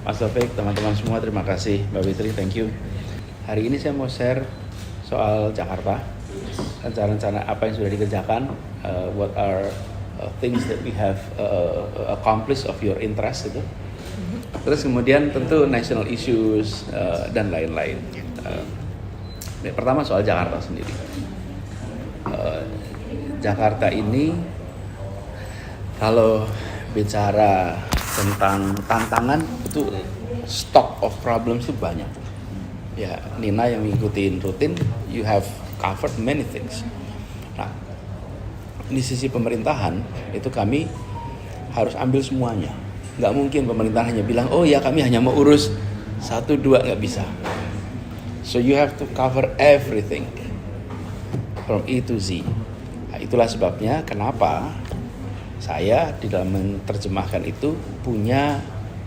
Mas Taufik, teman-teman semua, terima kasih. Mbak Fitri, thank you. Hari ini saya mau share soal Jakarta, rencana-rencana apa yang sudah dikerjakan, what are things that we have accomplished of your interest itu. Terus kemudian tentu national issues dan lain-lain. Pertama soal Jakarta sendiri. Jakarta ini kalau bicara tentang tantangan itu stock of problems itu banyak. Ya, Nina yang ngikutin rutin, you have covered many things. Nah, di sisi pemerintahan itu kami harus ambil semuanya. Nggak mungkin pemerintah hanya bilang, oh ya kami hanya mau urus 1, 2, nggak bisa. So you have to cover everything from A to Z. Nah, itulah sebabnya kenapa saya di dalam menerjemahkan itu punya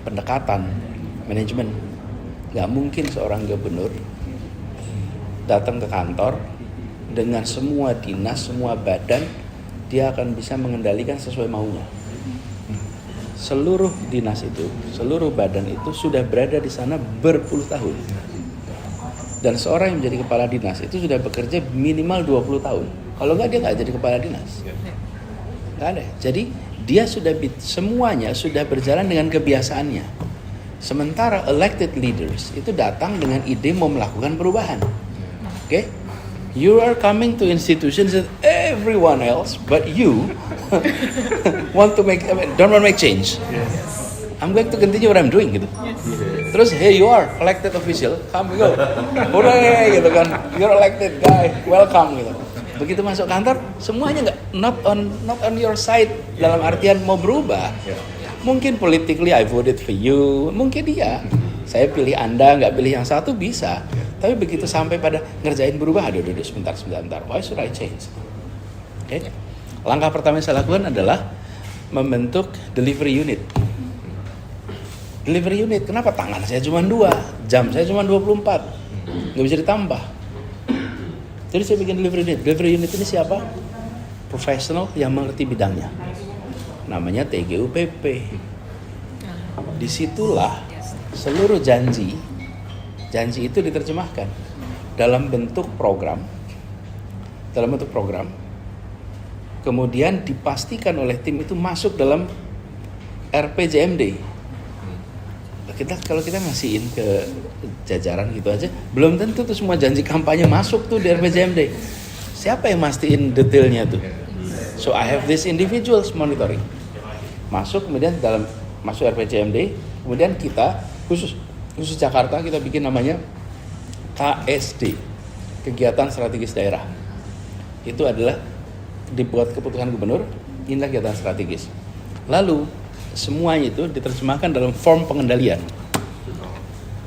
pendekatan manajemen. Gak mungkin seorang gubernur datang ke kantor dengan semua dinas, semua badan, dia akan bisa mengendalikan sesuai maunya. Seluruh dinas itu, seluruh badan itu sudah berada di sana berpuluh tahun. Dan seorang yang menjadi kepala dinas itu sudah bekerja minimal 20 tahun. Kalau enggak, dia nggak jadi kepala dinas. Nggak ada. Jadi dia semuanya sudah berjalan dengan kebiasaannya. Sementara elected leaders itu datang dengan ide mau melakukan perubahan. Okay? You are coming to institutions that everyone else but you don't want to make change. I'm going to continue what I'm doing gitu. Terus here you are, elected official, come go. Hooray gitu kan. You're elected guy, welcome gitu. Begitu masuk kantor, semuanya not on your side dalam artian mau berubah. Mungkin politically I voted for you, mungkin iya. Saya pilih Anda, nggak pilih yang satu bisa. Tapi begitu sampai pada ngerjain berubah, aduh sebentar. Why should I change? Okay. Langkah pertama yang saya lakukan adalah membentuk delivery unit. Delivery unit, kenapa tangan saya cuma 2, jam saya cuma 24, nggak bisa ditambah. Jadi saya bikin delivery unit. Delivery unit ini siapa? Profesional yang mengerti bidangnya. Namanya TGUPP. Disitulah seluruh janji itu diterjemahkan dalam bentuk program. Kemudian dipastikan oleh tim itu masuk dalam RPJMD. Kalau kita ngasihin ke jajaran gitu aja, belum tentu tuh semua janji kampanye masuk tuh di RPJMD. Siapa yang mastiin detailnya tuh? So I have this individuals monitoring. Masuk kemudian masuk RPJMD, kemudian kita khusus Jakarta kita bikin namanya KSD, Kegiatan Strategis Daerah. Itu adalah dibuat keputusan gubernur, inilah kegiatan strategis. Lalu semuanya itu diterjemahkan dalam form pengendalian.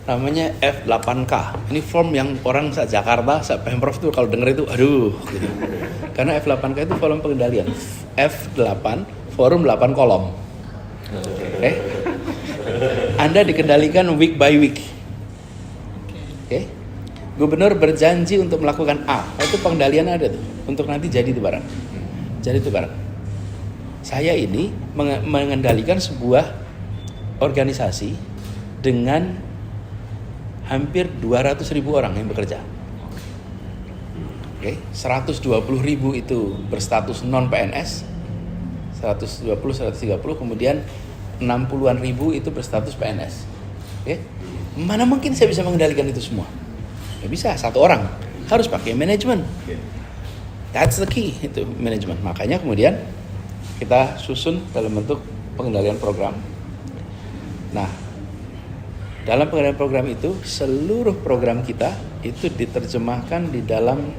Namanya F8K. Ini form yang orang Jakarta, Pemprov tuh kalau denger itu aduh gitu. Karena F8K itu form pengendalian. F8 forum 8 kolom. Oke. Anda dikendalikan week by week. Oke. Gubernur berjanji untuk melakukan A. Itu pengendalian ada tuh untuk nanti jadi itu barang. Saya ini mengendalikan sebuah organisasi dengan hampir 200.000 orang yang bekerja. Oke, 120.000 itu berstatus non PNS, 130 kemudian 60-an ribu itu berstatus PNS. Oke, mana mungkin saya bisa mengendalikan itu semua? Nggak bisa, satu orang harus pakai manajemen. That's the key, itu manajemen. Makanya kemudian kita susun dalam bentuk pengendalian program. Nah, dalam pengendalian program itu, seluruh program kita itu diterjemahkan di dalam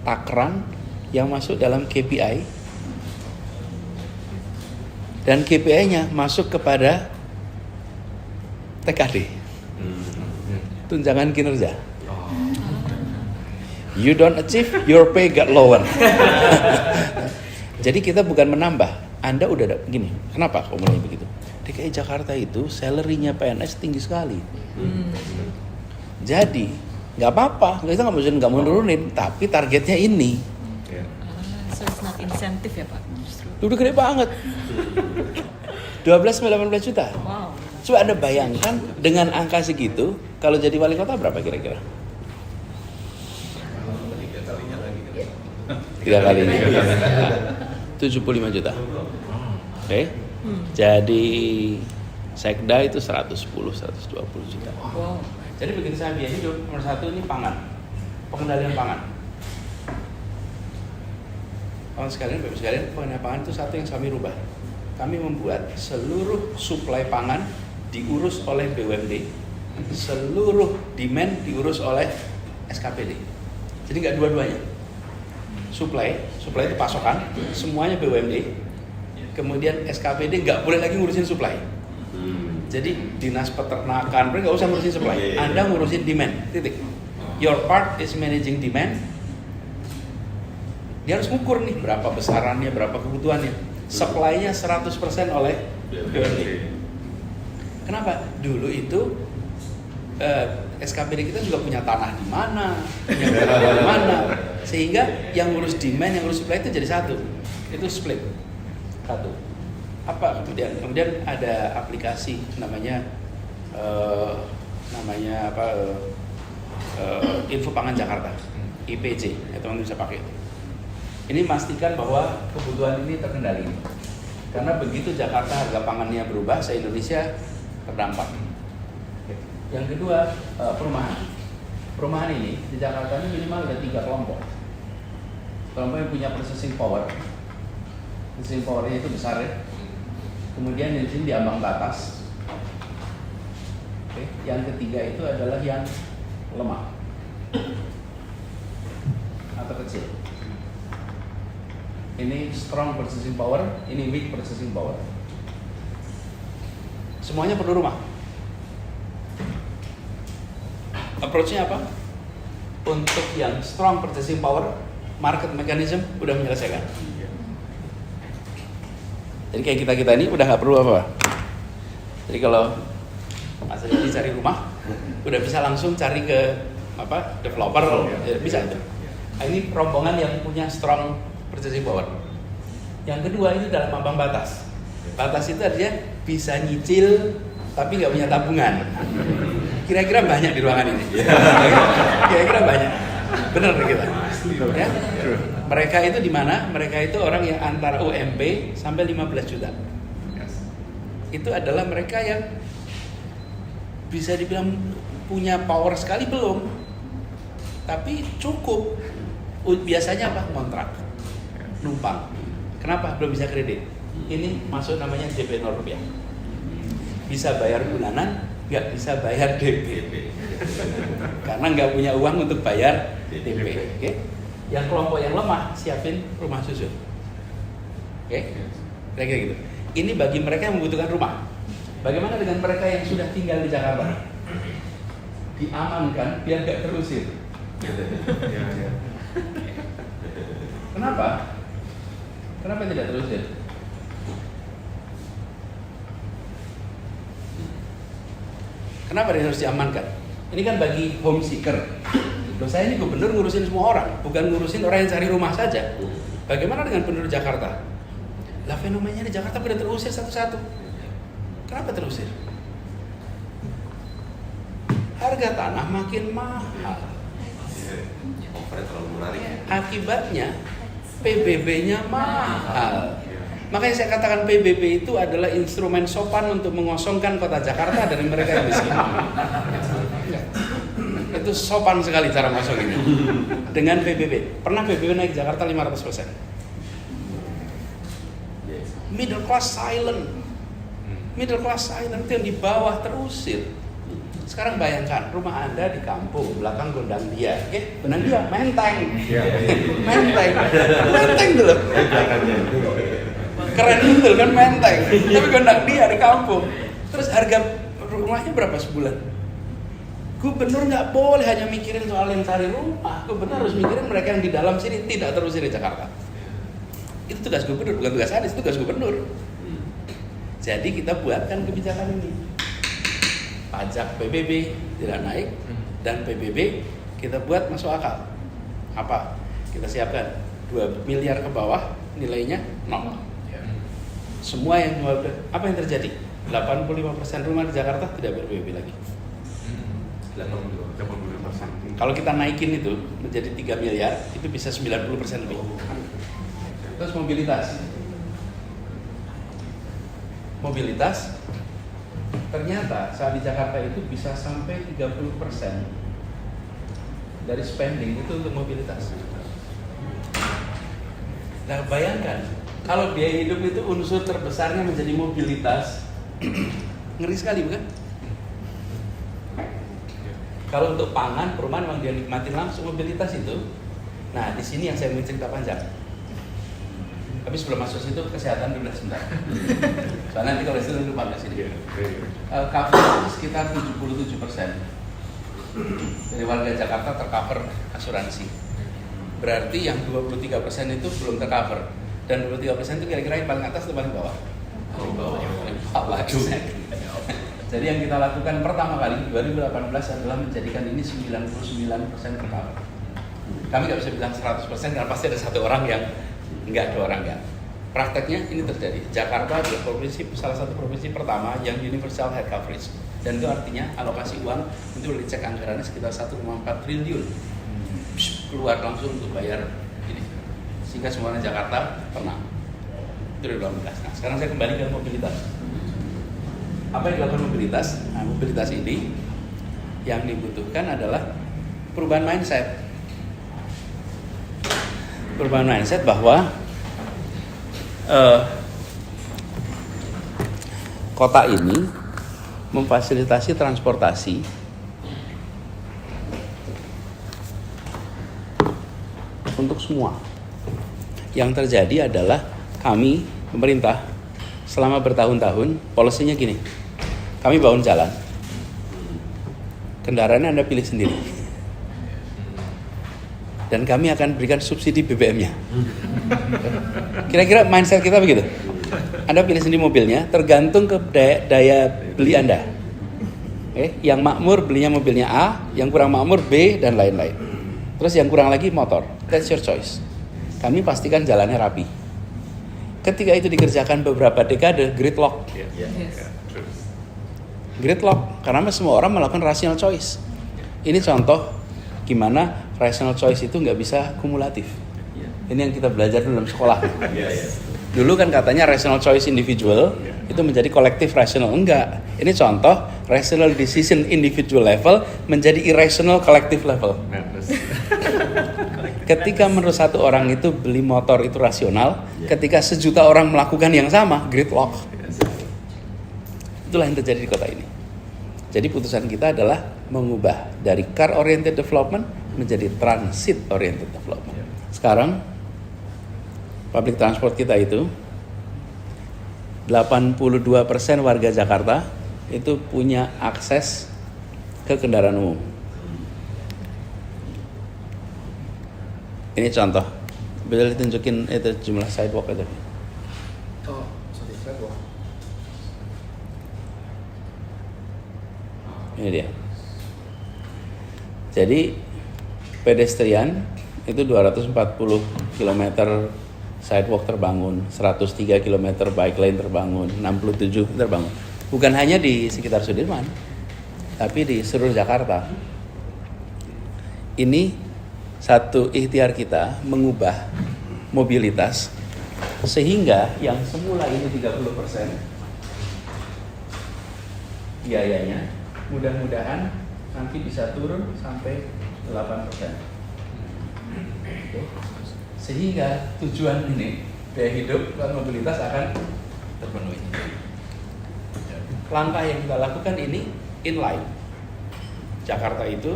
takran yang masuk dalam KPI. Dan KPI-nya masuk kepada TKD, tunjangan kinerja. You don't achieve, your pay got lower. Jadi kita bukan menambah. Anda udah ada gini. Kenapa kok mulai begitu? DKI Jakarta itu salary-nya PNS tinggi sekali. Jadi nggak apa-apa, kita nggak mau nurunin, tapi targetnya ini. So it's not incentive ya Pak? Justru. Udah gede banget. 12-18 juta. Wow. Coba Anda bayangkan dengan angka segitu, kalau jadi wali kota berapa kira-kira? 3 kalinya. 75 juta. Oke. Jadi sekda itu 110-120 juta. Wow. Jadi begitu saya biaya hidup, nomor 1 ini pangan, pengendalian pangan. Kawan sekalian, Bapak sekalian, pengendalian pangan itu satu yang kami rubah. Kami membuat seluruh suplai pangan diurus oleh BUMD, seluruh demand diurus oleh SKPD. Jadi nggak dua-duanya. Suplai itu pasokan, semuanya BUMD. Kemudian SKPD nggak boleh lagi ngurusin suplai. Jadi dinas peternakan, mereka nggak usah ngurusin supply. Anda ngurusin demand, titik. Your part is managing demand. Dia harus ngukur nih berapa besarannya, berapa kebutuhannya. Supply-nya 100% oleh BUMD. Kenapa? Dulu itu SKPD kita juga punya tanah di mana, punya tanah di mana, sehingga yang ngurus demand, yang ngurus supply itu jadi satu. Itu split. Satu. Apa kemudian ada aplikasi namanya Info Pangan Jakarta, IPJ, ya teman-teman bisa pakai. Ini pastikan bahwa kebutuhan ini terkendali. Karena begitu Jakarta harga pangannya berubah, se-Indonesia terdampak. Yang kedua, perumahan. Perumahan ini di Jakarta ini minimal ada 3 kelompok. Kelompok yang punya processing power. Processing powernya itu besar ya. Kemudian di sini di ambang batas. Oke. Yang ketiga itu adalah yang lemah atau kecil. Ini strong purchasing power, ini weak purchasing power. Semuanya perlu rumah. Approach-nya apa? Untuk yang strong purchasing power, market mechanism udah menyelesaikan. Jadi kayak kita ini udah nggak perlu apa. Jadi kalau Mas Adi cari rumah, udah bisa langsung cari ke developer, ya, bisa itu. Nah, ini rombongan yang punya strong purchasing power. Yang kedua itu dalam ambang batas. Batas itu artinya bisa nyicil tapi nggak punya tabungan. Kira-kira banyak di ruangan ini. Kira-kira banyak. Benar kita. Ya? Mereka itu di mana? Mereka itu orang yang antara UMP sampai 15 juta. Itu adalah mereka yang bisa dibilang punya power sekali belum, tapi cukup. Biasanya apa? Kontrak, numpang. Kenapa? Belum bisa kredit. Ini masuk namanya DP 0 rupiah. Bisa bayar bulanan, nggak bisa bayar DP. Karena nggak punya uang untuk bayar DP. Okay? Yang kelompok yang lemah siapin rumah susun. Oke? Kayak gitu. Ini bagi mereka yang membutuhkan rumah. Bagaimana dengan mereka yang sudah tinggal di Jakarta? Diamankan biar nggak terusir. Kenapa? Kenapa tidak terusir? Kenapa dia harus diamankan? Ini kan bagi home seeker. Loh, saya ini gubernur ngurusin semua orang, bukan ngurusin orang yang cari rumah saja. Bagaimana dengan penduduk Jakarta? Lah fenomenanya di Jakarta udah terusir satu-satu. Kenapa terusir? Harga tanah makin mahal. Akibatnya PBB-nya mahal. Makanya saya katakan PBB itu adalah instrumen sopan untuk mengosongkan kota Jakarta dari mereka yang miskin. Itu sopan sekali cara masuk ini. Dengan PBB. Pernah PBB naik Jakarta 500%. Middle class silent. Middle class silent itu yang di bawah terusir. Sekarang bayangkan rumah Anda di kampung, belakang Gondang Dia. Gondang Dia, Menteng. Menteng dulu. Keren betul kan Menteng. Tapi Gondang Dia di kampung. Terus harga rumahnya berapa sebulan? Gubernur nggak boleh hanya mikirin soal yang cari rumah. Gubernur harus mikirin mereka yang di dalam sini tidak terusir di Jakarta. Itu tugas gubernur, bukan tugas Anies, itu tugas gubernur. Jadi kita buatkan kebijakan ini. Pajak PBB tidak naik dan PBB kita buat masuk akal. Apa? Kita siapkan 2 miliar ke bawah, nilainya 0. Semua yang apa yang terjadi? 85% rumah di Jakarta tidak ber-PBB lagi. 85%. Kalau kita naikin itu menjadi 3 miliar, itu bisa 90% lebih. Terus mobilitas ternyata saat di Jakarta itu bisa sampai 30% dari spending itu untuk mobilitas. Nah bayangkan, kalau biaya hidup itu unsur terbesarnya menjadi mobilitas, ngeri sekali bukan? Kalau untuk pangan, perumahan memang dia nikmatin langsung mobilitas itu. Nah di sini yang saya mau cerita panjang. Tapi sebelum masuk situ kesehatan dulu sebentar. Soalnya nanti kalau itu lupa ke sini. Coverage itu sekitar 77% dari warga Jakarta tercover asuransi. Berarti yang 23% itu belum tercover. Dan 23% itu kira-kira yang paling atas atau paling bawah? Paling bawah. Jadi yang kita lakukan pertama kali 2018 adalah menjadikan ini 99% tercover. Kami nggak bisa bilang 100% karena pasti ada satu orang yang nggak, dua orang nggak. Prakteknya ini terjadi. Jakarta adalah salah satu provinsi pertama yang universal health coverage. Dan itu artinya alokasi uang untuk dicek anggarannya sekitar 1,4 triliun. Keluar langsung untuk bayar ini. Sehingga semuanya Jakarta tenang. Itu 2018. Nah, sekarang saya kembali ke mobilitas. Apa yang dilakukan mobilitas? Nah, mobilitas ini yang dibutuhkan adalah perubahan mindset. Perubahan mindset bahwa kota ini memfasilitasi transportasi untuk semua. Yang terjadi adalah kami, pemerintah, selama bertahun-tahun, polisinya gini. Kami bangun jalan. Kendaraannya Anda pilih sendiri. Dan kami akan berikan subsidi BBM-nya. Kira-kira mindset kita begitu. Anda pilih sendiri mobilnya, tergantung ke daya beli Anda. Yang makmur belinya mobilnya A, yang kurang makmur B, dan lain-lain. Terus yang kurang lagi motor. That's your choice. Kami pastikan jalannya rapi. Ketika itu dikerjakan beberapa dekade, gridlock. Gridlock, karena semua orang melakukan rational choice. Ini contoh gimana rational choice itu nggak bisa kumulatif. Ini yang kita belajar dalam sekolah. Dulu kan katanya rational choice individual itu menjadi kolektif rational. Enggak. Ini contoh rational decision individual level menjadi irrational collective level. Ketika menurut satu orang itu beli motor itu rasional, ketika sejuta orang melakukan yang sama, gridlock. Itulah yang terjadi di kota ini. Jadi putusan kita adalah mengubah dari car oriented development menjadi transit oriented development. Sekarang public transport kita itu 82% warga Jakarta itu punya akses ke kendaraan umum. Ini contoh. Bisa ditunjukin itu jumlah sidewalk itu. Oh, sorry, sidewalk. Ini dia. Jadi pedestrian itu 240 km sidewalk terbangun, 103 km bike lane terbangun, 67 terbangun. Bukan hanya di sekitar Sudirman, tapi di seluruh Jakarta. Ini satu ikhtiar kita mengubah mobilitas sehingga yang semula ini 30% biayanya mudah-mudahan nanti bisa turun sampai 8%. Sehingga tujuan ini biaya hidup dan mobilitas akan terpenuhi. Langkah yang kita lakukan ini inline. Jakarta itu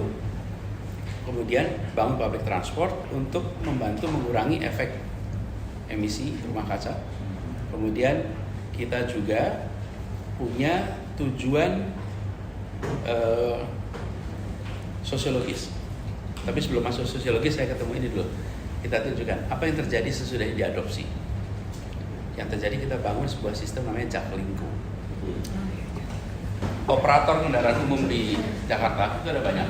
kemudian bangun public transport untuk membantu mengurangi efek emisi rumah kaca. Kemudian kita juga punya tujuan sosiologis. Tapi sebelum masuk sosiologis saya ketemu ini dulu. Kita tunjukkan apa yang terjadi sesudah diadopsi. Yang terjadi kita bangun sebuah sistem namanya Jaklingko. Operator kendaraan umum di Jakarta itu ada banyak.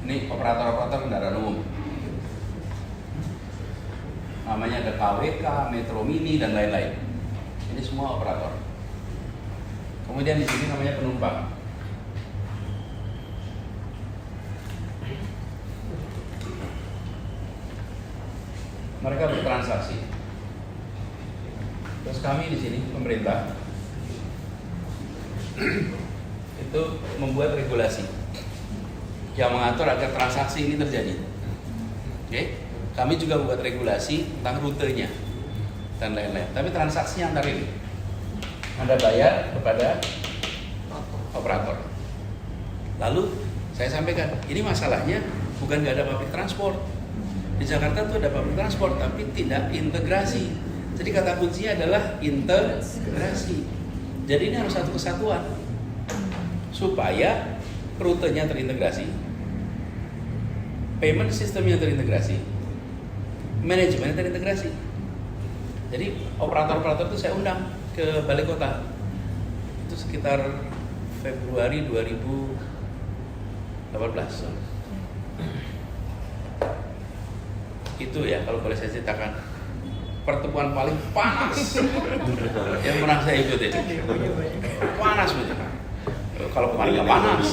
Ini operator kendaraan umum. Namanya ada KWK, Metro Mini dan lain-lain. Ini semua operator. Kemudian di sini namanya penumpang. Mereka bertransaksi. Terus kami di sini pemerintah itu membuat regulasi yang mengatur agar transaksi ini terjadi. Oke, kami juga membuat regulasi tentang rutenya dan lain-lain. Tapi transaksinya antar ini, Anda bayar kepada operator. Lalu saya sampaikan, ini masalahnya bukan nggak ada public transport. Di Jakarta tuh ada public transport, tapi tidak integrasi. Jadi kata kuncinya adalah integrasi. Jadi ini harus satu kesatuan supaya rutenya terintegrasi, payment sistemnya terintegrasi, manajemennya terintegrasi. Jadi operator-operator itu saya undang ke balai kota. Itu sekitar Februari 2018. Itu ya kalau boleh saya ceritakan pertemuan paling panas yang pernah saya ikuti. Panas betul. Kalau kemarin nggak panas,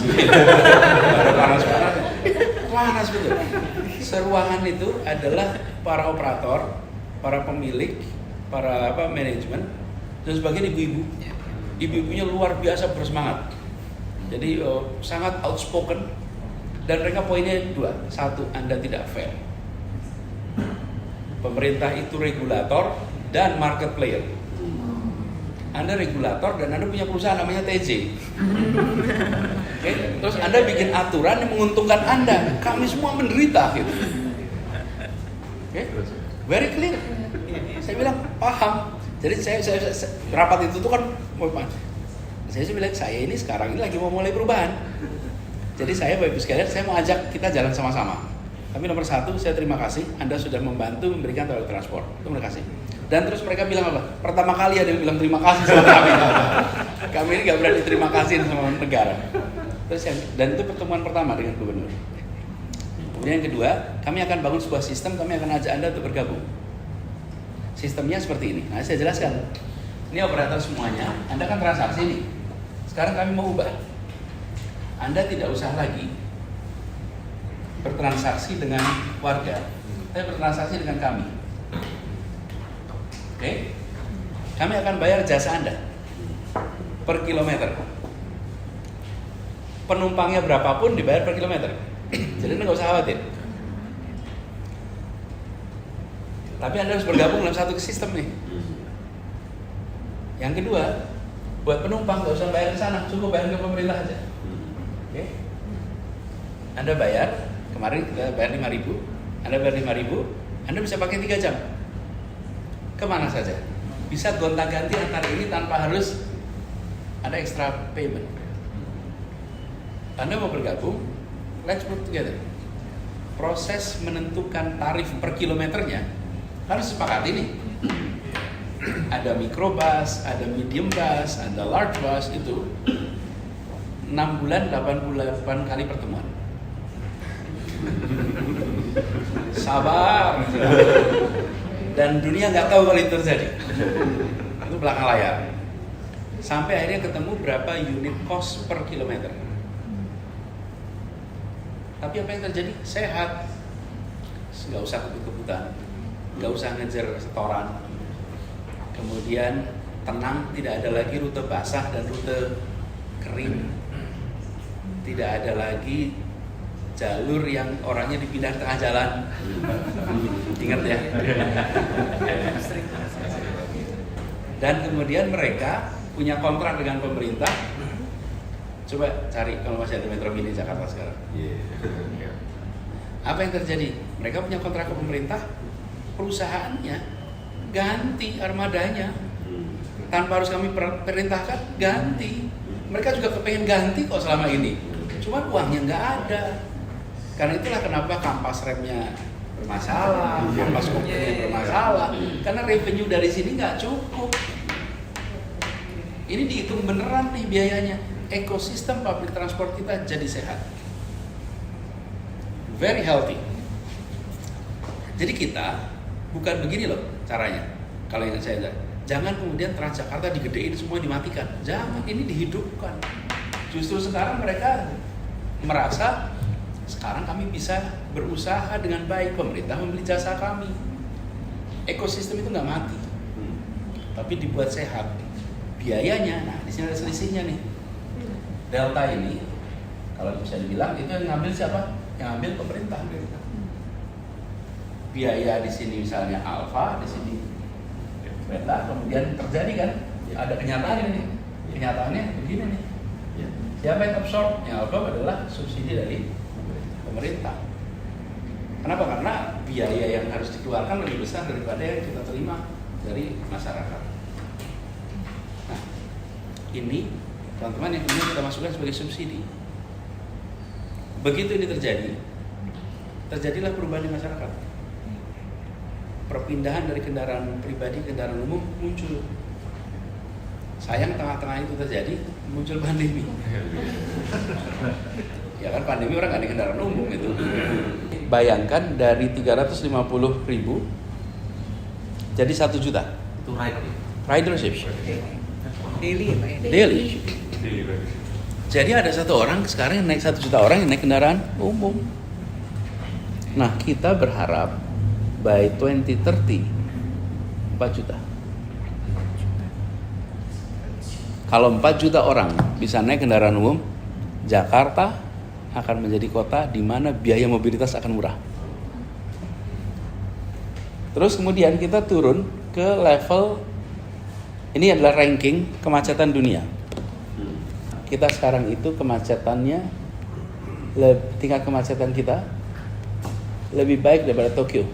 panas betul. Seruangan itu adalah para operator, para pemilik, para manajemen, dan sebagian ibu-ibu. Ibu-ibunya luar biasa bersemangat. Jadi sangat outspoken. Dan mereka poinnya dua. Satu, Anda tidak fair. Pemerintah itu regulator dan market player. Anda regulator dan Anda punya perusahaan namanya TJ. Okay? Terus Anda bikin aturan yang menguntungkan Anda. Kami semua menderita gitu. Okay? Very clear. Saya bilang paham. Jadi saya rapat itu tuh kan saya bilang saya ini sekarang ini lagi mau mulai perubahan. Jadi saya Bapak Ibu sekalian, saya mau ajak kita jalan sama-sama. Tapi nomor satu, saya terima kasih Anda sudah membantu memberikan transport. Itu terima kasih. Dan terus mereka bilang apa? Pertama kali ada yang bilang terima kasih sama kami. Kami ini gak berani terima kasih sama negara. Terus dan itu pertemuan pertama dengan gubernur. Kemudian yang kedua, kami akan bangun sebuah sistem, kami akan ajak Anda untuk bergabung. Sistemnya seperti ini. Nah, saya jelaskan. Ini operator semuanya, Anda kan transaksi nih. Sekarang kami mau ubah. Anda tidak usah lagi bertransaksi dengan warga, tapi bertransaksi dengan kami. Oke? Kami akan bayar jasa Anda per kilometer. Penumpangnya berapapun dibayar per kilometer. Jadi Anda nggak usah khawatir. Tapi Anda harus bergabung dalam satu sistem nih. Yang kedua, buat penumpang nggak usah bayar ke sana, cukup bayar ke pemerintah aja. Oke? Anda bayar, kemarin kita bayar 5.000, Anda bayar 5.000, Anda bisa pakai 3 jam. Kemana saja? Bisa gonta-ganti antar ini tanpa harus ada extra payment. Anda mau bergabung, let's work together. Proses menentukan tarif per kilometernya harus sepakat ini. Ada microbus, ada medium bus, ada large bus, itu 6 bulan 88 kali pertemuan. Sabar. Dan dunia nggak tahu kalau itu terjadi. Itu belakang layar. Sampai akhirnya ketemu berapa unit cost per kilometer. Tapi apa yang terjadi? Sehat. Nggak usah kebut-kebutan, nggak usah ngejar setoran. Kemudian tenang, tidak ada lagi rute basah dan rute kering. Tidak ada lagi jalur yang orangnya dipindah tengah jalan. Ingat ya. Dan kemudian mereka punya kontrak dengan pemerintah. Coba cari kalau masih ada Metro Mini Jakarta sekarang. Apa yang terjadi? Mereka punya kontrak ke pemerintah, perusahaannya ganti armadanya tanpa harus kami perintahkan, ganti. Mereka juga kepengen ganti kok selama ini. Cuman uangnya nggak ada. Karena itulah kenapa kampas remnya bermasalah, kampas kopinya bermasalah. Karena revenue dari sini nggak cukup. Ini dihitung beneran nih biayanya. Ekosistem public transport kita jadi sehat, very healthy. Jadi kita bukan begini loh caranya. Kalau yang saya Jangan kemudian Transjakarta digedein semua dimatikan. Jangan, ini dihidupkan. Justru sekarang mereka merasa sekarang kami bisa berusaha dengan baik, pemerintah membeli jasa kami. Ekosistem itu nggak mati, tapi dibuat sehat. Biayanya, nah di sini ada selisihnya nih. Delta ini, kalau bisa dibilang itu yang ngambil siapa? Yang ngambil pemerintah. Biaya di sini misalnya alfa, di sini beta, kemudian terjadi kan? Ada kenyataan ini. Kenyataannya begini nih. Siapa yang absorb? Yang absorb adalah subsidi dari pemerintah. Kenapa? Karena biaya yang harus dikeluarkan lebih besar daripada yang kita terima dari masyarakat. Nah, ini teman-teman yang kemudian kita masukkan sebagai subsidi. Begitu ini terjadi, terjadilah perubahan di masyarakat. Perpindahan dari kendaraan pribadi ke kendaraan umum muncul. Sayang tengah-tengah itu terjadi, muncul pandemi. Ya kan pandemi orang nggak di kendaraan umum itu. Bayangkan dari 350.000 jadi 1 juta. Itu Ridership. Daily ya Pak ya? Daily. Jadi ada 1 orang sekarang yang naik 1 juta orang yang naik kendaraan umum. Nah kita berharap by 2030 4 juta. Kalau 4 juta orang bisa naik kendaraan umum, Jakarta akan menjadi kota di mana biaya mobilitas akan murah. Terus kemudian kita turun ke level, ini adalah ranking kemacetan dunia. Kita sekarang itu kemacetannya, tingkat kemacetan kita lebih baik daripada Tokyo.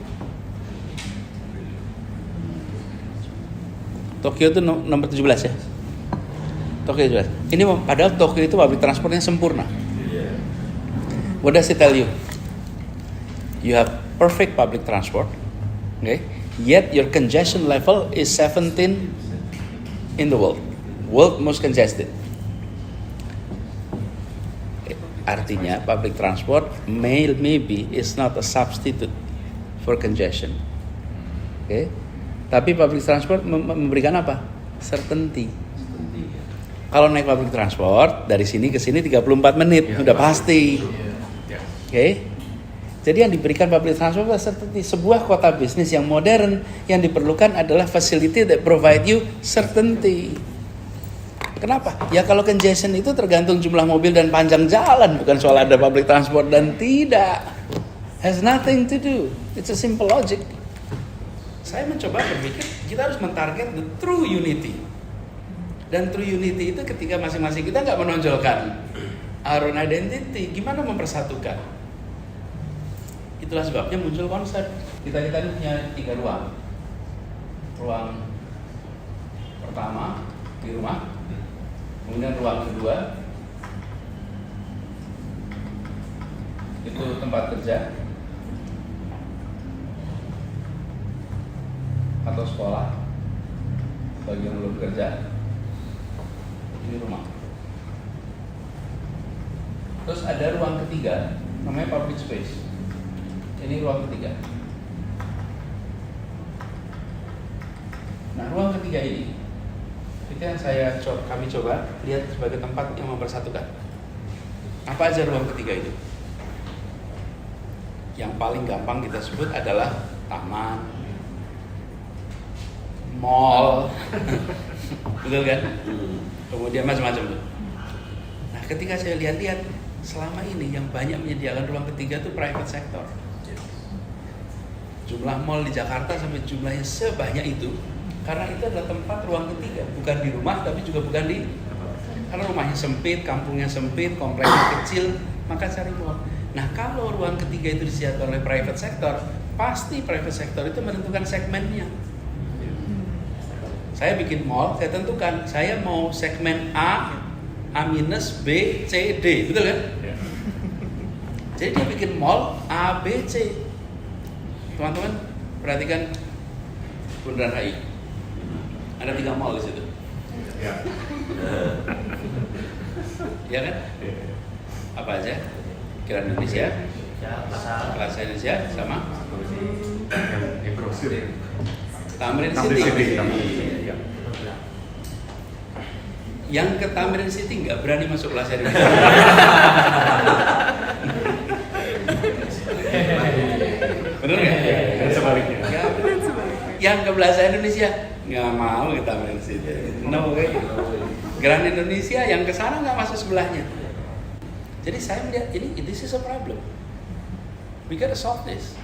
Tokyo itu nomor 17 ya. Tokyo 17. Ini padahal Tokyo itu public transportnya sempurna. What does it tell you? You have perfect public transport, okay? Yet your congestion level is 17 in the world most congested. Artinya public transport maybe is not a substitute for congestion, okay? Tapi public transport memberikan apa? Certainty. Kalau naik public transport dari sini ke sini 34 menit, udah pasti. Oke. Jadi yang diberikan public transport adalah seperti sebuah kota bisnis yang modern, yang diperlukan adalah facility that provide you certainty. Kenapa? Ya kalau congestion itu tergantung jumlah mobil dan panjang jalan, bukan soal ada public transport dan tidak. Has nothing to do. It's a simple logic. Saya mencoba berpikir kita harus mentarget the true unity. Dan true unity itu ketika masing-masing kita nggak menonjolkan our own identity, gimana mempersatukan? Itulah sebabnya muncul konsep. Kita ini punya 3 ruang. Ruang pertama di rumah, kemudian ruang kedua itu tempat kerja atau sekolah bagi yang belum bekerja. Ini rumah. Terus ada ruang ketiga namanya public space. Ini ruang ketiga. Nah, ruang ketiga ini itu yang kami coba lihat sebagai tempat yang mempersatukan. Apa aja ruang ketiga itu? Yang paling gampang kita sebut adalah taman, mall, betul kan? Kemudian macam-macam tuh. Nah, ketika saya lihat-lihat selama ini yang banyak menyediakan ruang ketiga itu private sector. Jumlah mall di Jakarta sampai jumlahnya sebanyak itu karena itu adalah tempat ruang ketiga, bukan di rumah tapi juga bukan di, karena rumahnya sempit, kampungnya sempit, kompleksnya kecil, maka cari mall. Nah, kalau ruang ketiga itu disediakan oleh private sector, pasti private sector itu menentukan segmennya. Saya bikin mall, saya tentukan saya mau segmen A, A-, B, C, D, betul kan? Jadi dia bikin mall A, B, C. Teman-teman perhatikan Bundaran HI. Ada 3 mall di situ. Ya. Iya kan? Apa aja? Kiran Indonesia, Plaza Indonesia, sama Tamrin Tamrin City. City, Tamrin City, ya. Yang ke Tamrin City nggak berani masuk Plaza Indonesia. Bener nggak? Dan sebaliknya. Nggak. Yang ke Plaza Indonesia nggak mau ke Tamrin City. No way. Grand Indonesia yang ke sana nggak masuk sebelahnya. Jadi saya melihat ini this is a problem. We gotta solve this.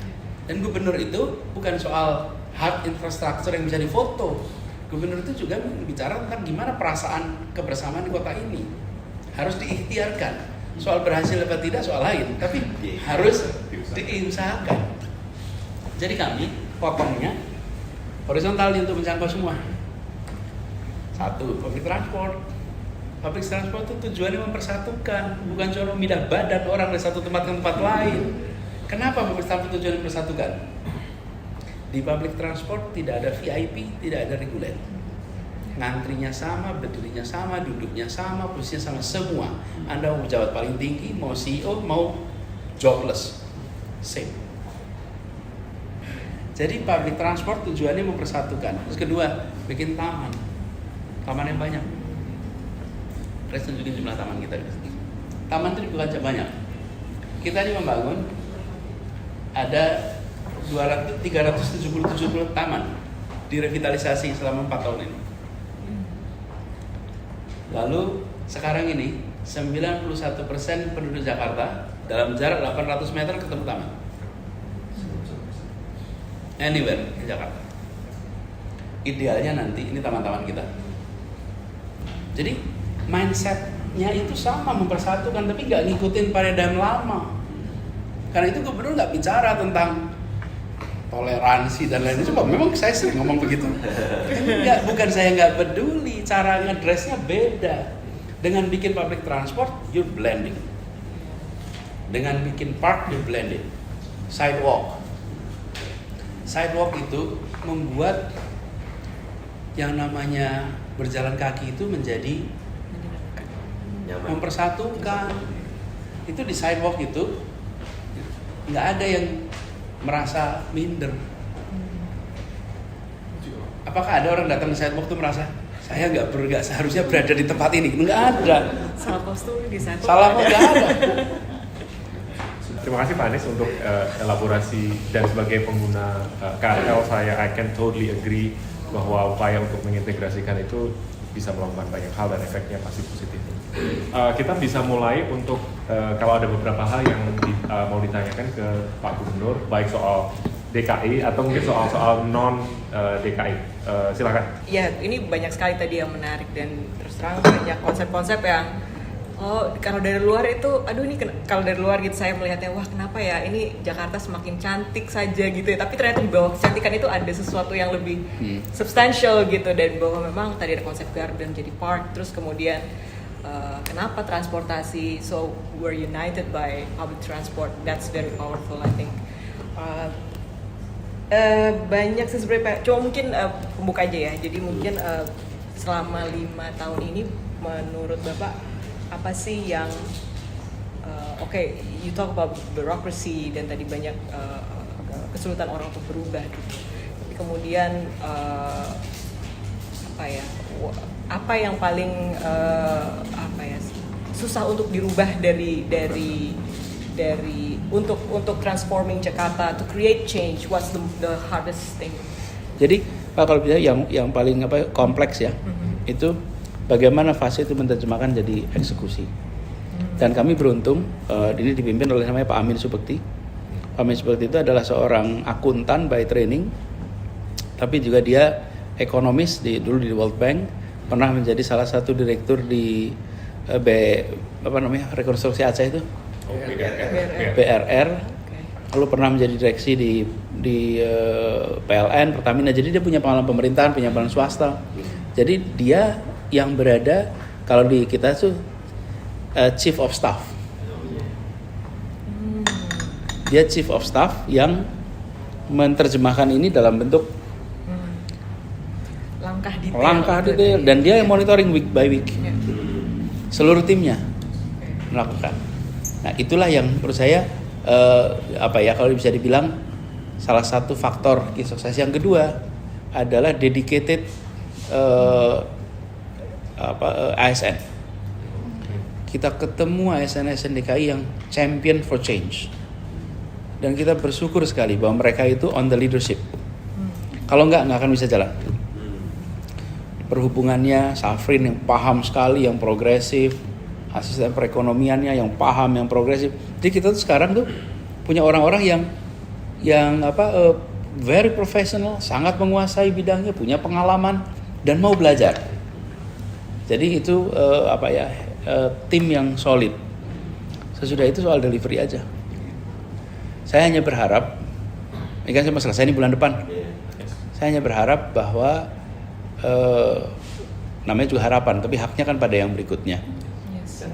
Dan gubernur itu bukan soal hard infrastructure yang bisa difoto. Gubernur itu juga bicara tentang gimana perasaan kebersamaan di kota ini. Harus diikhtiarkan. Soal berhasil apa tidak soal lain, tapi harus diusahakan. Jadi kami potongnya horizontal untuk menjangkau semua. Satu, public transport. Public transport itu tujuannya mempersatukan, bukan cuma memindah badan orang dari satu tempat ke tempat lain. Kenapa public transport tujuannya mempersatukan? Di public transport tidak ada VIP, tidak ada reguler. Ngantrinya sama, berdirinya sama, duduknya sama, posisinya sama, semua. Anda mau pejabat paling tinggi, mau CEO, mau jobless, same. Jadi public transport tujuannya mempersatukan. Terus kedua, bikin taman yang banyak. Saya tunjukin jumlah taman kita. Taman itu bukan banyak. Kita ini membangun ada 370 taman direvitalisasi selama 4 tahun ini. Lalu sekarang ini 91% penduduk Jakarta dalam jarak 800 meter ketemu taman. Anywhere di Jakarta. Idealnya nanti ini taman-taman kita. Jadi mindsetnya itu sama, mempersatukan, tapi nggak ngikutin paradigm lama. Karena itu gubernur nggak bicara tentang toleransi dan lain-lain. Coba memang saya sering ngomong begitu. Enggak, bukan saya nggak peduli, cara ngedressnya beda. Dengan bikin public transport, you're blending. Dengan bikin park, you're blending. Sidewalk itu membuat yang namanya berjalan kaki itu menjadi mempersatukan. Itu di sidewalk itu nggak ada yang merasa minder. Apakah ada orang datang ke sidewalk itu merasa saya nggak seharusnya berada di tempat ini? Nggak ada. Salah kostum di sana. Salah nggak ada. Terima kasih Pak Anies untuk elaborasi dan sebagai pengguna KRL I can totally agree bahwa upaya untuk mengintegrasikan itu bisa melakukan banyak hal dan efeknya pasti positif. Kita bisa mulai untuk kalau ada beberapa hal yang mau ditanyakan ke Pak Gubernur, baik soal DKI atau mungkin soal non DKI. Silakan. Ya, ini banyak sekali tadi yang menarik dan terus terang banyak konsep-konsep yang kalau dari luar itu, kalau dari luar gitu saya melihatnya, wah kenapa ya ini Jakarta semakin cantik saja gitu ya, tapi ternyata di bawah kecantikan itu ada sesuatu yang lebih substansial gitu, dan bahwa memang tadi ada konsep garden jadi park, terus kemudian kenapa transportasi, so we're united by public transport, that's very powerful I think. Banyak sih sebenarnya, cuma mungkin pembuka aja ya, jadi mungkin selama 5 tahun ini menurut Bapak apa sih yang you talk about bureaucracy dan tadi banyak kesulitan orang untuk berubah gitu. Tapi kemudian apa yang paling susah untuk dirubah dari untuk transforming Jakarta to create change, what's the hardest thing? Jadi Pak, kalau bisa yang paling kompleks ya, itu bagaimana fase itu menerjemahkan jadi eksekusi. Dan kami beruntung, ini dipimpin oleh namanya Pak Amin Subekti. Pak Amin Subekti itu adalah seorang akuntan by training, tapi juga dia ekonomis dulu di World Bank, pernah menjadi salah satu direktur di rekonstruksi Aceh itu, BRR. Lalu pernah menjadi direksi di PLN, Pertamina. Jadi dia punya pengalaman pemerintahan, punya pengalaman swasta. Jadi dia yang berada, kalau di kita tuh Chief of Staff. Dia Chief of Staff yang menerjemahkan ini dalam bentuk langkah detail, dan dia yang monitoring week by week. Seluruh timnya melakukan. Nah, itulah yang menurut saya kalau bisa dibilang salah satu faktor sukses. Yang kedua, adalah dedicated ASN. Kita ketemu ASN DKI yang champion for change, dan kita bersyukur sekali bahwa mereka itu on the leadership. Kalau nggak akan bisa jalan. Perhubungannya Safrin yang paham sekali, yang progresif, asisten perekonomiannya yang paham, yang progresif. Jadi kita tuh sekarang tuh punya orang-orang yang very professional, sangat menguasai bidangnya, punya pengalaman dan mau belajar. Jadi itu tim yang solid. Sesudah itu soal delivery aja. Saya hanya berharap, ini kan saya mau selesai ini bulan depan. Saya hanya berharap bahwa namanya juga harapan, tapi haknya kan pada yang berikutnya.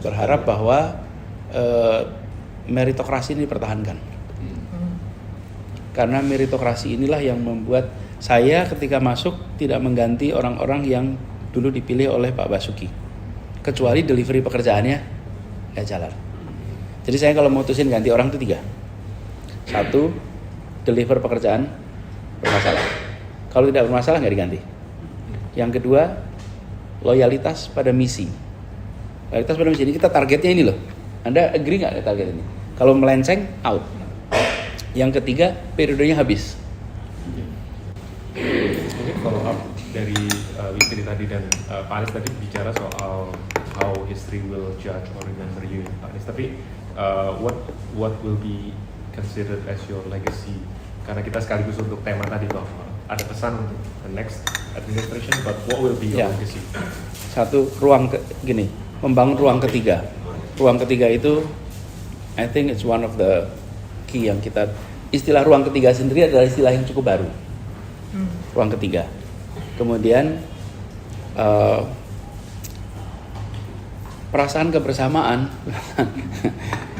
Berharap bahwa meritokrasi ini dipertahankan. Karena meritokrasi inilah yang membuat saya ketika masuk tidak mengganti orang-orang yang dulu dipilih oleh Pak Basuki. Kecuali delivery pekerjaannya nggak jalan. Jadi saya kalau mutusin ganti orang itu 3. 1, deliver pekerjaan bermasalah. Kalau tidak bermasalah nggak diganti. Yang kedua, loyalitas pada misi. Loyalitas pada misi ini kita targetnya ini loh. Anda agree nggak target ini? Kalau melenceng, out. Yang ketiga, periodenya habis. Mungkin follow up dari Witri tadi dan Pak Anies tadi bicara soal how history will judge or remember you, Pak Anies. Tapi what will be considered as your legacy? Karena kita sekaligus untuk tema tadi bahwa ada pesan untuk the next administration, but what will be your legacy? 1, membangun ruang ketiga. Ruang ketiga itu, I think it's one of the key yang kita, istilah ruang ketiga sendiri adalah istilah yang cukup baru. Ruang ketiga. Kemudian perasaan kebersamaan,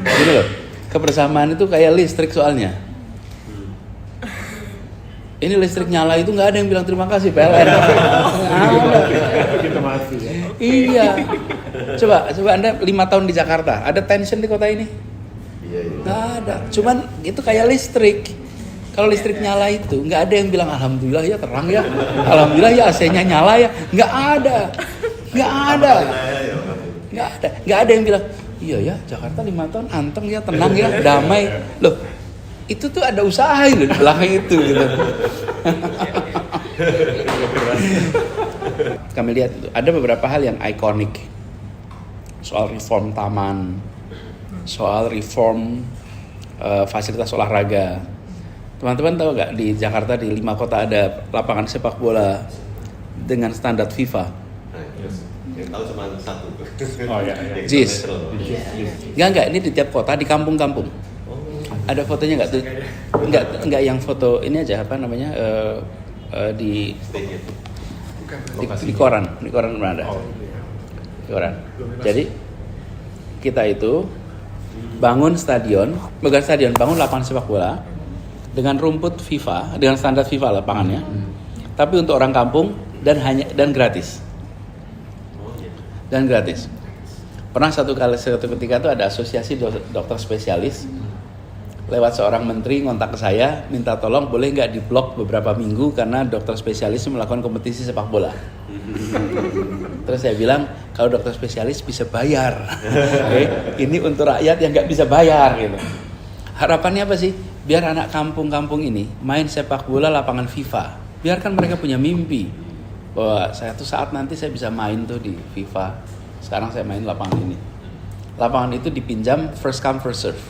gini loh, kebersamaan itu kayak listrik soalnya. Ini listrik nyala itu nggak ada yang bilang terima kasih PLN. Kita mati ya. Iya. Coba Anda 5 tahun di Jakarta, ada tension di kota ini? Nggak ada. Cuman itu kayak listrik. Kalau listrik nyala itu nggak ada yang bilang alhamdulillah ya terang ya, alhamdulillah ya AC-nya nyala ya. Nggak ada. Nggak ada yang bilang iya ya Jakarta 5 tahun anteng ya, tenang ya, damai. Loh, itu tuh ada usaha loh di belakang itu gitu. Kami lihat itu ada beberapa hal yang ikonik, soal reform taman, soal reform fasilitas olahraga. Teman-teman tahu nggak di Jakarta di 5 kota ada lapangan sepak bola dengan standar FIFA? Yang tahu cuma 1. Oh ya. JIS. Enggak, ini di tiap kota, di kampung-kampung. Ada fotonya nggak tuh? Nggak yang foto ini aja apa namanya di koran mana ada? Di koran. Jadi kita itu bangun bangun lapangan sepak bola dengan rumput FIFA, dengan standar FIFA lapangannya, tapi untuk orang kampung dan gratis. Pernah satu ketika itu ada asosiasi dokter spesialis. Lewat seorang menteri ngontak ke saya, minta tolong boleh nggak diblok beberapa minggu karena dokter spesialis melakukan kompetisi sepak bola. Terus saya bilang kalau dokter spesialis bisa bayar, ini untuk rakyat yang nggak bisa bayar gitu. Harapannya apa sih? Biar anak kampung-kampung ini main sepak bola lapangan FIFA. Biarkan mereka punya mimpi bahwa saya tuh saat nanti saya bisa main tuh di FIFA. Sekarang saya main lapangan ini. Lapangan itu dipinjam first come first serve.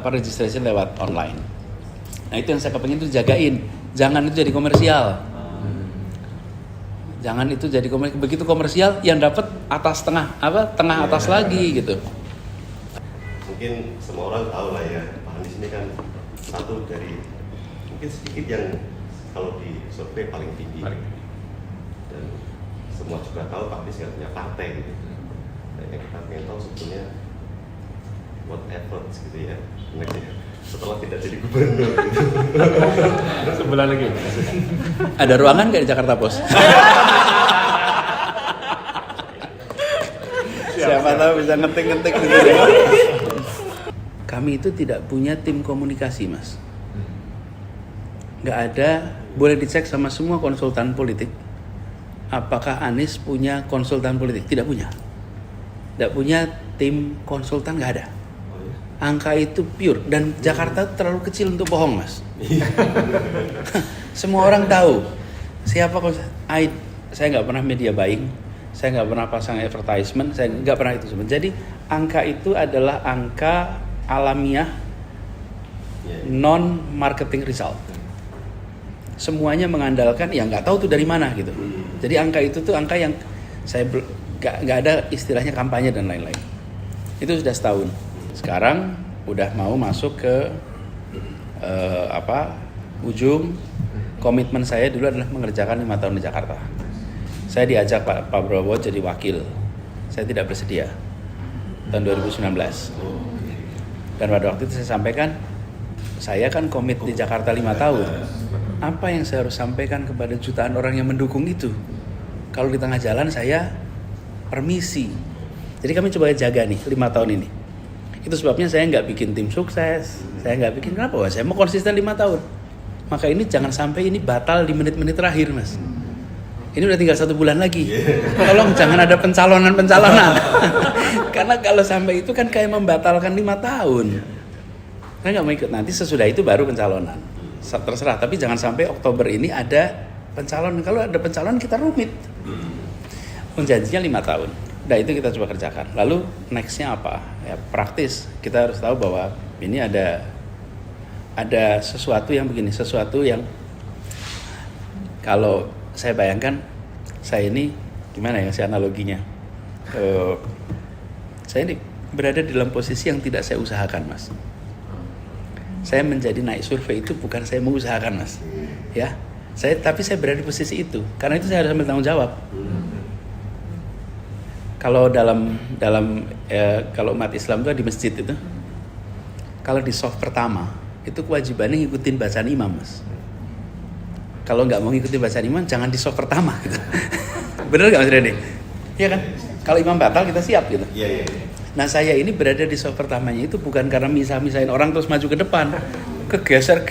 Registration lewat online. Nah itu yang saya kepengin tuh jagain. Jangan itu jadi komersial. Jangan itu jadi komersial. Begitu komersial yang dapat atas tengah atas lagi gitu. Mungkin semua orang tahu lah ya, Pak Anies ini kan satu dari mungkin sedikit yang kalau di survei paling tinggi. Dan semua juga tahu Pak Anies nggak punya partai gitu. Nah, yang kita pengen tahu sebetulnya what efforts gitu ya, setelah tidak jadi gubernur gitu. Sebulan lagi. Ada ruangan nggak di Jakarta Post? Siapa tahu bisa ngetik gitu. Kami itu tidak punya tim komunikasi, Mas. nggak ada, boleh dicek sama semua konsultan politik. Apakah Anies punya konsultan politik? Tidak punya. Tidak punya tim konsultan, nggak ada. Angka itu pure, dan Jakarta terlalu kecil untuk bohong, Mas. Semua orang tahu siapa saya nggak pernah media buying, saya nggak pernah pasang advertisement, saya nggak pernah itu semua. Jadi angka itu adalah angka alamiah, non marketing result. Semuanya mengandalkan, ya nggak tahu tuh dari mana gitu. Jadi angka itu tuh angka yang saya nggak ada istilahnya kampanye dan lain-lain. Itu sudah setahun. Sekarang udah mau masuk ke ujung. Komitmen saya dulu adalah mengerjakan 5 tahun di Jakarta. Saya diajak Pak Prabowo jadi wakil. Saya tidak bersedia tahun 2019. Dan pada waktu itu saya sampaikan, saya kan komit di Jakarta 5 tahun. Apa yang saya harus sampaikan kepada jutaan orang yang mendukung itu? Kalau di tengah jalan saya permisi. Jadi kami coba jaga nih 5 tahun ini. Itu sebabnya saya nggak bikin tim sukses. Saya nggak bikin, kenapa? Wah, saya mau konsisten 5 tahun. Maka ini jangan sampai ini batal di menit-menit terakhir, Mas. Ini udah tinggal 1 bulan lagi. Tolong jangan ada pencalonan. Karena kalau sampai itu kan kayak membatalkan 5 tahun. Saya nggak mau ikut. Nanti sesudah itu baru pencalonan. Terserah. Tapi jangan sampai Oktober ini ada pencalonan. Kalau ada pencalonan kita rumit. Janjinya 5 tahun. Nah itu kita coba kerjakan. Lalu nextnya apa? Ya praktis. Kita harus tahu bahwa ini ada sesuatu yang begini, sesuatu yang kalau saya bayangkan, saya ini gimana ya saya analoginya, saya ini berada di dalam posisi yang tidak saya usahakan, Mas. Saya menjadi naik survei itu bukan saya mengusahakan, Mas, ya. Tapi saya berada di posisi itu karena itu saya harus ambil tanggung jawab. Kalau kalau umat Islam itu di masjid itu, kalau di soft pertama itu kewajibannya ngikutin bacaan imam, Mas. Kalau nggak mau ngikutin bacaan imam, jangan di soft pertama gitu. Bener nggak Mas Rene? Iya kan? Kalau imam batal kita siap gitu. Iya. Nah saya ini berada di soft pertamanya itu bukan karena misahin orang terus maju ke depan, kegeser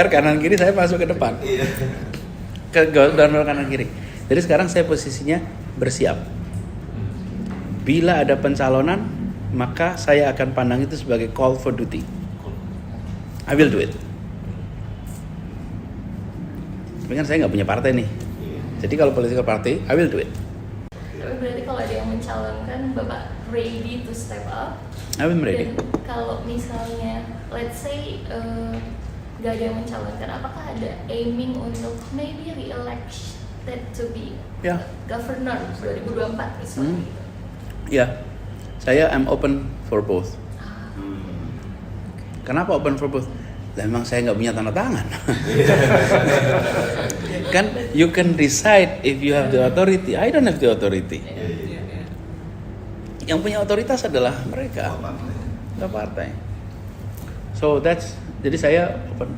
kanan kiri saya masuk ke depan, ke donor kanan kiri. Jadi sekarang saya posisinya bersiap. Bila ada pencalonan, maka saya akan pandang itu sebagai call for duty. I will do it. Tapi kan saya nggak punya partai nih. Jadi kalau political party, I will do it. Tapi berarti kalau ada yang mencalonkan, Bapak ready to step up? I'm ready. Dan kalau misalnya, let's say nggak ada yang mencalonkan, apakah ada aiming untuk maybe re-elected to be governor 2024 misalnya? Ya, saya am open for both. Kenapa open for both? Memang saya nggak punya tanda tangan. Kan you can decide if you have the authority. I don't have the authority. Yang punya otoritas adalah mereka, nggak partai. So jadi saya open.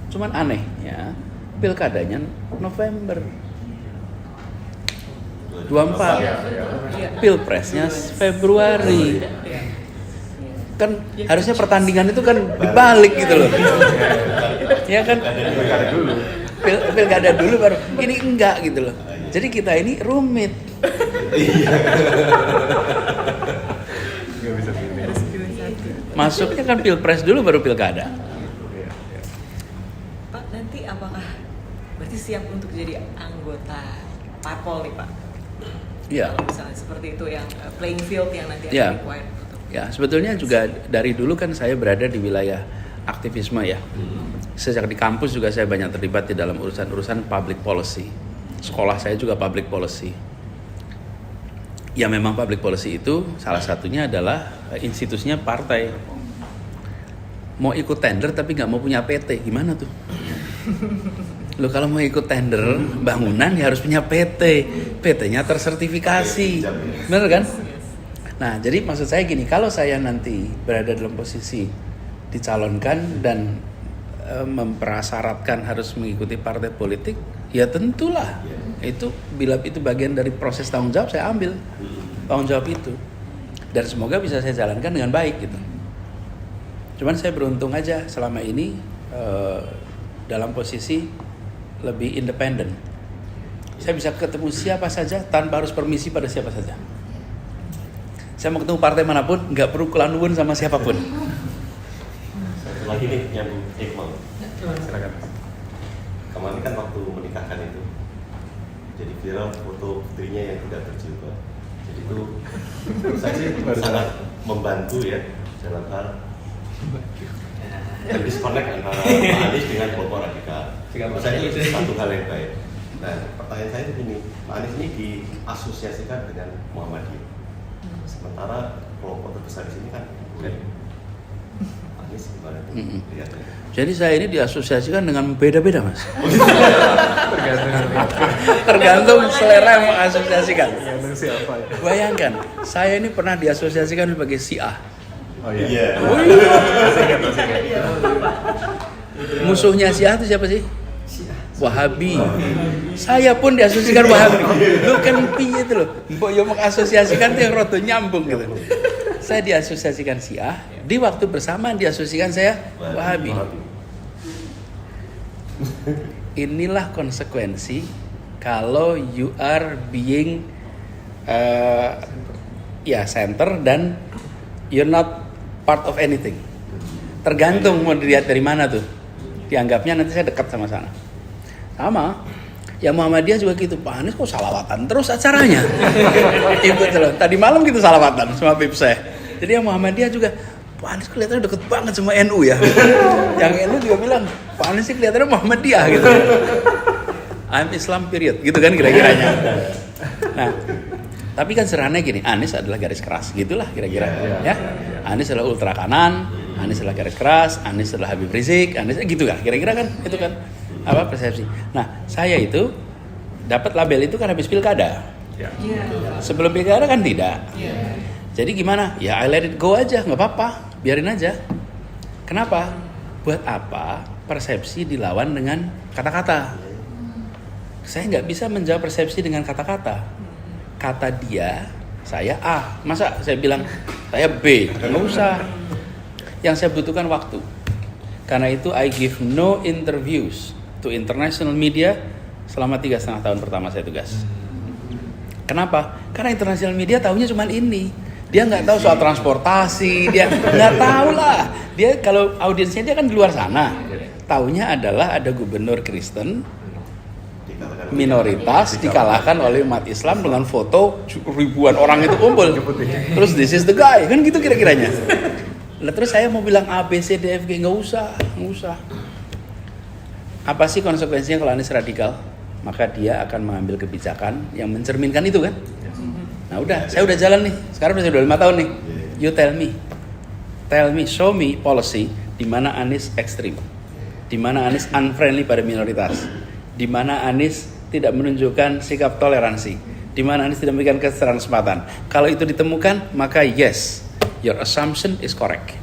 Cuman aneh ya, pilkadanya November 24, pilpresnya Februari. Kan harusnya pertandingan itu kan dibalik gitu loh. Ya kan? Pilkada dulu baru. Ini enggak gitu loh. Jadi kita ini rumit. Masuknya kan pilpres dulu baru pilkada. Pak, nanti apakah berarti siap untuk jadi anggota parpol nih Pak? Iya. Kalau misalnya seperti itu yang playing field yang nanti Ya. akan required. Ya, sebetulnya juga dari dulu kan saya berada di wilayah aktivisme ya. Sejak di kampus juga saya banyak terlibat di dalam urusan public policy. Sekolah saya juga public policy. Ya memang public policy itu salah satunya adalah institusinya partai. Mau ikut tender tapi nggak mau punya PT, gimana tuh? Lo kalau mau ikut tender bangunan ya harus punya PT. PT-nya tersertifikasi. Bener kan? Nah, jadi maksud saya gini, kalau saya nanti berada dalam posisi dicalonkan dan memprasyaratkan harus mengikuti partai politik, ya tentulah itu bila itu bagian dari proses tanggung jawab, saya ambil tanggung jawab itu dan semoga bisa saya jalankan dengan baik gitu. Cuman saya beruntung aja selama ini dalam posisi lebih independen. Saya bisa ketemu siapa saja tanpa harus permisi pada siapa saja. Saya mau ketemu partai manapun, nggak perlu kelanuan sama siapapun. Satu lagi nih yang Iqbal. Silakan. Kemarin kan waktu menikahkan itu jadi viral foto putrinya yang tidak berjilbab. Jadi itu saya sih sangat membantu ya dalam hal disconnect antara Pak Anies dengan kelompok radikal. Menurut saya itu satu hal yang baik. Nah, pertanyaan saya itu gini, Pak Anies ini diasosiasikan dengan Muhammadiyah. Sementara kelompok terbesar di sini kan Pak Anies gimana tuh lihatnya? Jadi saya ini diasosiasikan dengan beda-beda, Mas. Tergantung selera yang mengasosiasikan. Siapa ya? Bayangkan, saya ini pernah diasosiasikan sebagai Syiah. Oh iya. Iya. Musuhnya Syiah itu siapa sih? Wahabi. Saya pun diasosiasikan Wahabi. Lu kan piye itu loh. Mbok yo mengasosiasikan itu yang rada nyambung gitu. Saya diasosiasikan Syiah, di waktu bersamaan diasosiasikan saya Wahabi. Inilah konsekuensi kalau you are being center dan you're not part of anything. Tergantung mau dilihat dari mana tuh. Dianggapnya nanti saya dekat sama sana. Sama. Ya Muhammadiyah juga gitu. Pak Anies kok salawatan terus acaranya. Itu loh. Tadi malam gitu salawatan sama Pip saya. Jadi yang Muhammadiyah juga Pak Anies kelihatannya deket banget sama NU ya. Yang NU juga bilang Pak Anies sih kelihatannya Muhammadiyah gitu. I'm Islam period gitu kan kira-kiranya. Nah, tapi kan sederhananya gini, Anies adalah garis keras gitulah kira-kira ya. Anies adalah ultra kanan, Anies adalah garis keras, Anies adalah Habib Rizik, Anies gitu kan kira-kira kan itu kan apa persepsi. Nah, saya itu dapat label itu kan habis pilkada. Sebelum pilkada kan tidak. Jadi gimana? Ya I let it go aja, nggak apa-apa, biarin aja. Kenapa? Buat apa persepsi dilawan dengan kata-kata? Saya nggak bisa menjawab persepsi dengan kata-kata. Kata dia, saya A. Masa saya bilang saya B? Nggak usah. Yang saya butuhkan waktu. Karena itu I give no interviews to international media selama 3,5 tahun pertama saya tugas. Kenapa? Karena international media tahunya cuma ini. Dia nggak tahu soal transportasi, dia nggak tahu lah. Dia kalau audiensnya dia kan di luar sana. Tahunya adalah ada gubernur Kristen minoritas dikalahkan oleh umat Islam dengan foto ribuan orang itu kumpul. Terus this is the guy, kan gitu kira-kiranya. Nah, terus saya mau bilang A, B, C, D, F, G, nggak usah. Apa sih konsekuensinya kalau Anies radikal? Maka dia akan mengambil kebijakan yang mencerminkan itu kan. Nah udah, saya udah jalan nih. Sekarang udah 5 tahun nih. You tell me, show me policy di mana Anies ekstrim, di mana Anies unfriendly pada minoritas, di mana Anies tidak menunjukkan sikap toleransi, di mana Anies tidak memberikan kesempatan. Kalau itu ditemukan, maka yes, your assumption is correct.